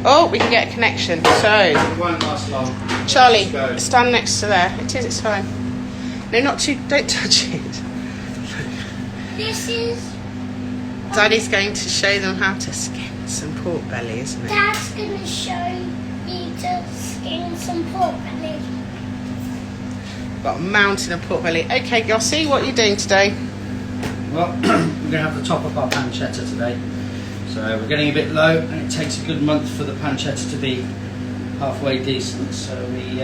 Oh, we can get a connection. So, It won't last long. Charlie, Let's go. stand next to there. It is, it's fine. No, not too, don't touch it. This is... Daddy's going to show them how to skin some pork belly, isn't it? Dad's going to show me to skin some pork belly. Got a mountain of pork belly. Okay, Gossie, what are you doing today? Well, we're going to have to top up our pancetta today. So we're getting a bit low, and it takes a good month for the pancetta to be halfway decent. So we,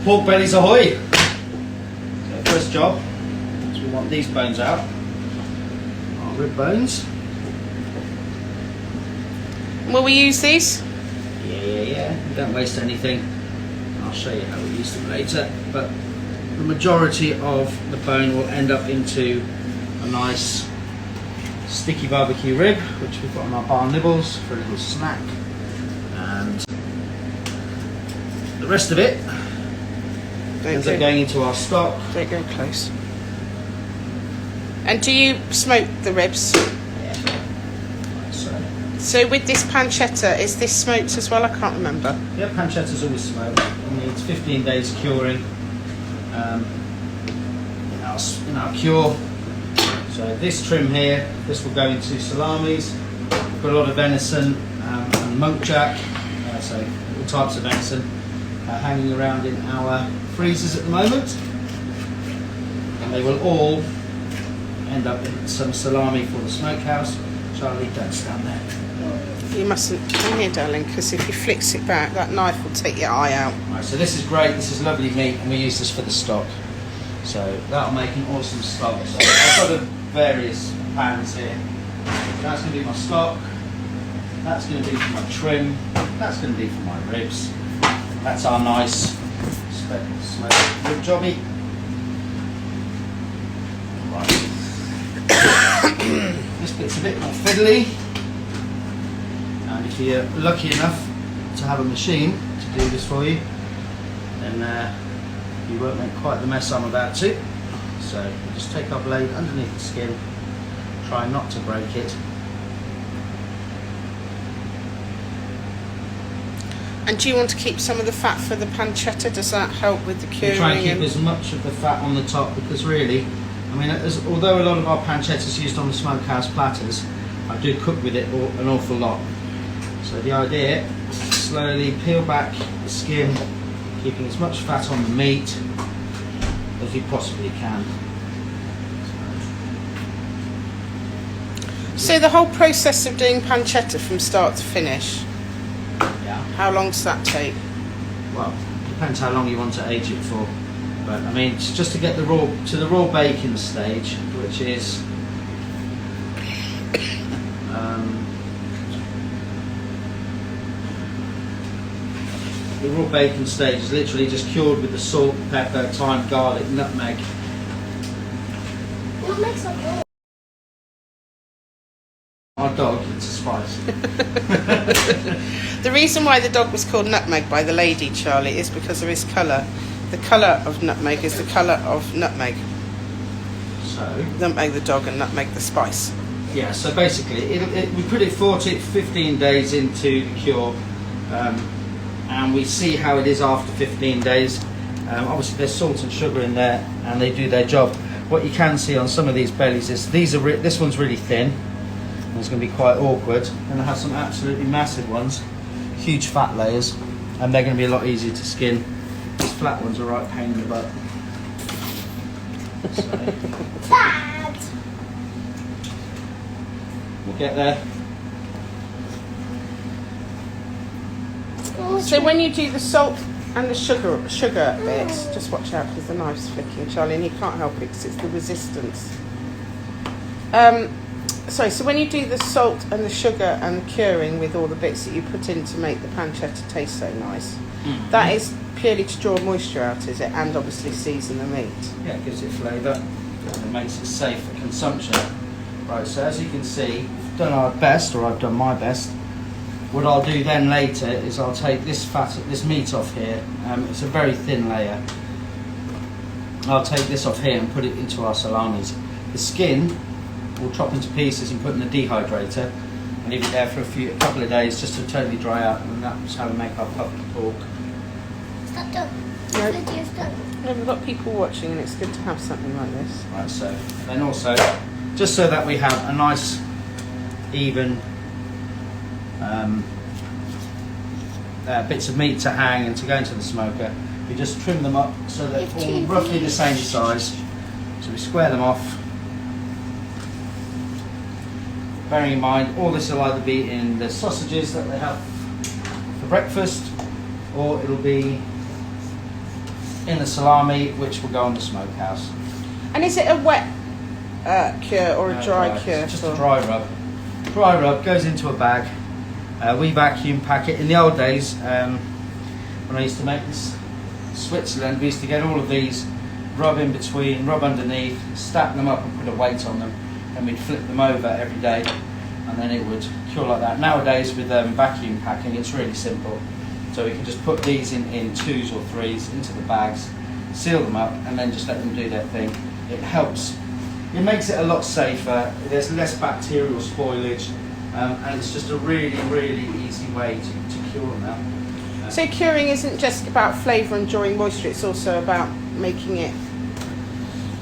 pork bellies ahoy! So first job is we want these bones out, our rib bones. Will we use these? Yeah. We don't waste anything. I'll show you how we use them later. But the majority of the bone will end up into a nice sticky barbecue rib, which we've got on our bar nibbles for a little snack. And the rest of it ends up going into our stock. Don't go close. And do you smoke the ribs? Yeah. Like so. So with this pancetta, is this smoked as well? I can't remember. Yeah, pancetta's always smoked. It needs 15 days curing in our cure. So this trim here, this will go into salamis. We've got a lot of venison and monkjack, so all types of venison hanging around in our freezers at the moment. And they will all end up in some salami for the smokehouse. Charlie, don't stand there. You mustn't come here, darling, because if he flicks it back, that knife will take your eye out. Right, so this is great, this is lovely meat, and we use this for the stock. So that'll make an awesome stock. So I've got various pans here. That's going to be my stock, that's going to be for my trim, that's going to be for my ribs. That's our nice smoked rib jobby. Right. This bit's a bit more fiddly, and if you're lucky enough to have a machine to do this for you, then you won't make quite the mess I'm about to. So we just take our blade underneath the skin, try not to break it. And do you want to keep some of the fat for the pancetta? Does that help with the curing? We try and keep as much of the fat on the top, because really, I mean, although a lot of our pancetta is used on the smokehouse platters, I do cook with it an awful lot. So the idea is to slowly peel back the skin, keeping as much fat on the meat as you possibly can. So the whole process of doing pancetta from start to finish, Yeah. how long does that take? Well, depends how long you want to age it for. But I mean, it's just to get the raw bacon stage, which is the raw bacon stage is literally just cured with the salt, pepper, thyme, garlic, nutmeg. What makes it raw? Our dog, it's a spice. The reason why the dog was called Nutmeg by the lady, Charlie, is because of his colour. The colour of nutmeg is the colour of nutmeg. So, Nutmeg the dog and nutmeg the spice. yeah, so basically, we put it 15 days into the cure, and we see how it is after 15 days. Obviously, there's salt and sugar in there, and they do their job. What you can see on some of these bellies is this one's really thin, and it's going to be quite awkward. And I have some absolutely massive ones, huge fat layers, and they're going to be a lot easier to skin. These flat ones are right pain in the butt. So, Dad! we'll get there. So when you do the salt and the sugar bits, just watch out because the knife's flicking, Charlie, and you can't help it because it's the resistance. So when you do the salt and the sugar and the curing with all the bits that you put in to make the pancetta taste so nice, that is purely to draw moisture out, is it? And obviously season the meat. Yeah, it gives it flavour and it makes it safe for consumption. Right, so as you can see, we've done our best, or I've done my best. What I'll do then later is I'll take this meat off here. It's a very thin layer. I'll take this off here and put it into our salamis. The skin we'll chop into pieces and put in the dehydrator, and leave it there for a couple of days just to totally dry out, and that's how we make our puffed pork. Is that done? No. The video's done. No, we've got people watching, and it's good to have something like this. Right, so, and then also, just so that we have a nice, even bits of meat to hang and to go into the smoker, we just trim them up so they're all roughly the same size. So we square them off. Bearing in mind, all this will either be in the sausages that they have for breakfast, or it'll be in the salami, which will go on the smokehouse. And is it a wet cure or a dry cure? It's just a dry rub. Dry rub goes into a bag. We vacuum pack it. In the old days, when I used to make this Switzerland, we used to get all of these, rub in between, rub underneath, stack them up and put a weight on them, and we'd flip them over every day, and then it would cure like that. Nowadays with vacuum packing, it's really simple. So we can just put these in 2s or 3s into the bags, seal them up, and then just let them do their thing. It helps. It makes it a lot safer. There's less bacterial spoilage, and it's just a really, really easy way to cure them now. So curing isn't just about flavour and drawing moisture; it's also about making it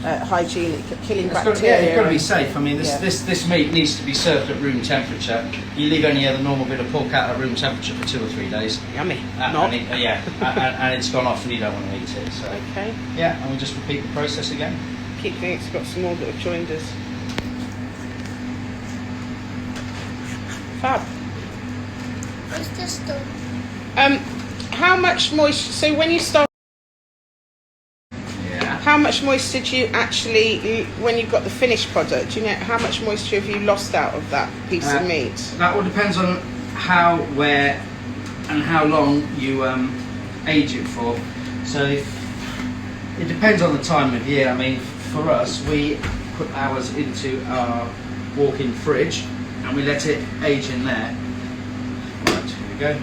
hygienic, killing bacteria. It's got to be safe. I mean, Yeah. this meat needs to be served at room temperature. You leave any other normal bit of pork out at room temperature for 2 or 3 days. Yummy. And and it's gone off and you don't want to eat it. So Okay. yeah, and we just repeat the process again. Keep thinking it's got some more that have joined us. Fab. What's this done? How much moisture? So when you start, Yeah. how much moisture did you actually, when you got the finished product? Do you know how much moisture have you lost out of that piece of meat? That all depends on how, where, and how long you age it for. So it depends on the time of year. I mean, for us, we put ours into our walk-in fridge and we let it age in there. Right, here we go.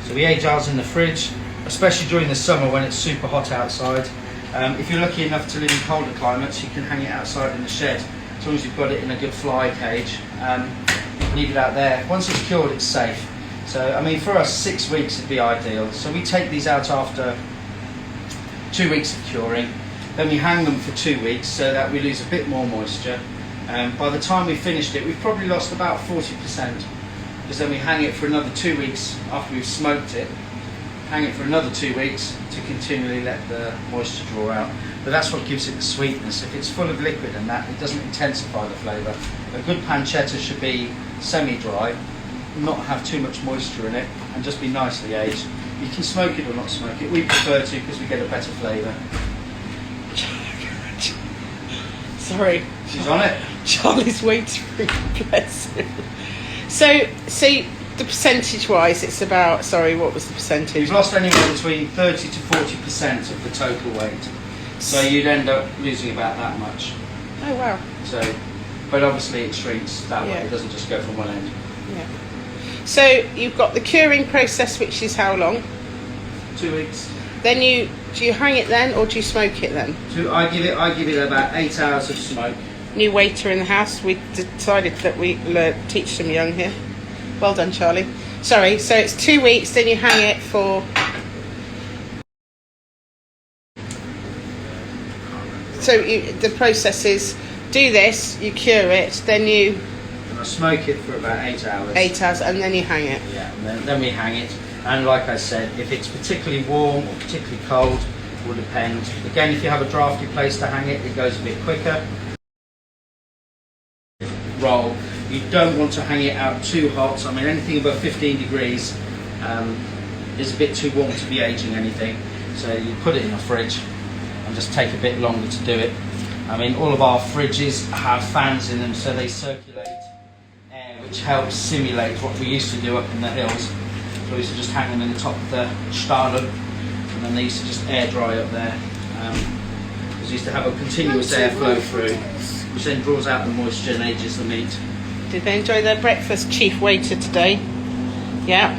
So we age ours in the fridge, especially during the summer when it's super hot outside. If you're lucky enough to live in colder climates, you can hang it outside in the shed, as long as you've got it in a good fly cage. You can leave it out there. Once it's cured, it's safe. So, I mean, for us, 6 weeks would be ideal. So we take these out after 2 weeks of curing. Then we hang them for 2 weeks so that we lose a bit more moisture. By the time we finished it, we've probably lost about 40%, because then we hang it for another 2 weeks after we've smoked it. Hang it for another 2 weeks to continually let the moisture draw out. But that's what gives it the sweetness. If it's full of liquid and that, it doesn't intensify the flavour. A good pancetta should be semi-dry, not have too much moisture in it, and just be nicely aged. You can smoke it or not smoke it. We prefer to because we get a better flavour. Sorry, She's on it. Charlie's waiting, bless him. So the percentage-wise, it's about. Sorry, what was the percentage? You've lost anywhere between 30 to 40% of the total weight. So you'd end up losing about that much. Oh wow. So, but obviously it shrinks that way. Yeah. It doesn't just go from one end. Yeah. So you've got the curing process, which is how long? 2 weeks. Then do you hang it then, or do you smoke it then? So I give it about 8 hours of smoke. New waiter in the house. We decided that we teach them young here. Well done, Charlie. Sorry. So it's 2 weeks. Then you hang it for. So the process is do this, you cure it, then you. And I smoke it for about 8 hours. 8 hours, and then you hang it. Yeah, and then we hang it. And like I said, if it's particularly warm or particularly cold, it will depend. Again, if you have a drafty place to hang it, it goes a bit quicker. Roll. You don't want to hang it out too hot. I mean, anything above 15 degrees is a bit too warm to be aging anything. So you put it in a fridge and just take a bit longer to do it. I mean, all of our fridges have fans in them, so they circulate air, which helps simulate what we used to do up in the hills. So we used to just hang them in the top of the Stahlen, and then they used to just air dry up there. Because we used to have a continuous airflow through, which then draws out the moisture and ages the meat. Did they enjoy their breakfast, chief waiter, today? Yeah.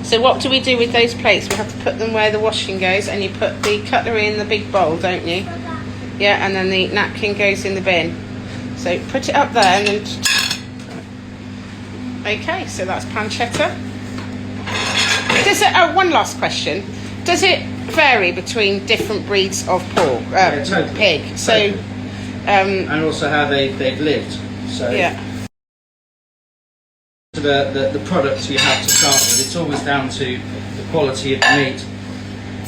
So what do we do with those plates? We have to put them where the washing goes, and you put the cutlery in the big bowl, don't you? Yeah, and then the napkin goes in the bin. So put it up there and then... Okay, so that's pancetta. Does it, one last question. Does it vary between different breeds of pork, totally. pig? So, Totally. And also how they've lived. So yeah. the products you have to start with, it's always down to the quality of the meat.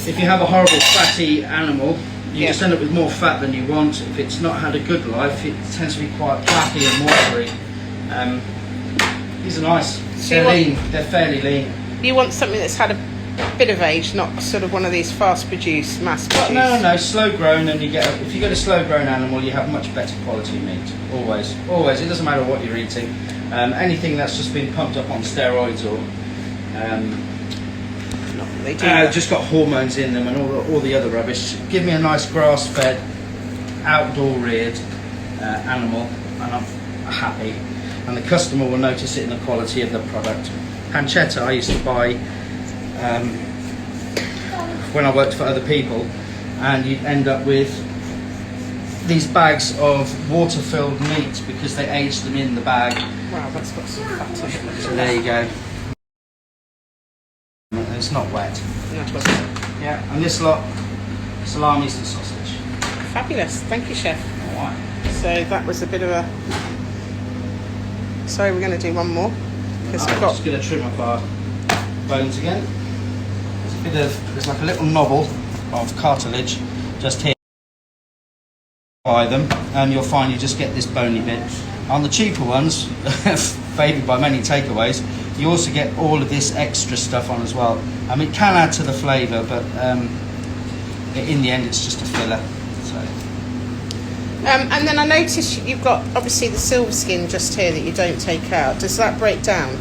If you have a horrible fatty animal, you just end up with more fat than you want. If it's not had a good life, it tends to be quite placky and watery. These are nice. So They're lean. They're fairly lean. You want something that's had a bit of age, not sort of one of these fast-produced, mass-produced. No, slow grown, and if you get a slow grown animal, you have much better quality meat. Always. It doesn't matter what you're eating. Anything that's just been pumped up on steroids or They do just got hormones in them and all the other rubbish. Give me a nice grass-fed, outdoor-reared animal, and I'm happy. And the customer will notice it in the quality of the product. Pancetta I used to buy when I worked for other people, and you'd end up with these bags of water-filled meat because they aged them in the bag. Wow, that's got some fat in it. So there you go. It's not wet. No. Yeah, and this lot, salamis and sausage. Fabulous, thank you, chef. Alright. So that was a bit of a... Sorry, we're going to do one more. Because I'm I've got... just going to trim up our bones again. There's like a little knobble of cartilage just here by them, and you'll find you just get this bony bit. On the cheaper ones, favoured by many takeaways, you also get all of this extra stuff on as well. I mean, it can add to the flavour, but in the end it's just a filler. So. and then I noticed you've got obviously the silver skin just here that you don't take out. Does that break down?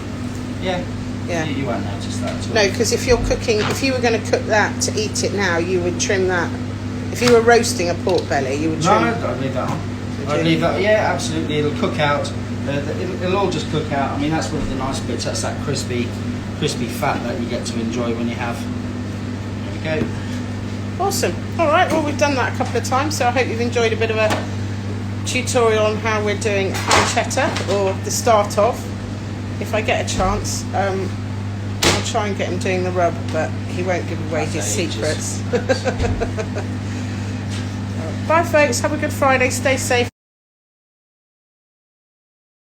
Yeah. Yeah. You won't notice that at all. No, because if you're cooking, if you were going to cook that to eat it now, you would trim that. If you were roasting a pork belly, you would trim. No, I'd leave that on. I'd leave that. Yeah, absolutely. It'll cook out. It'll all just cook out. I mean, that's one of the nice bits. That's that crispy fat that you get to enjoy when you have. There we go. Awesome. All right. Well, we've done that a couple of times, so I hope you've enjoyed a bit of a tutorial on how we're doing pancetta, or the start of. If I get a chance, I'll try and get him doing the rub, but he won't give away his secrets. Bye, folks. Have a good Friday. Stay safe.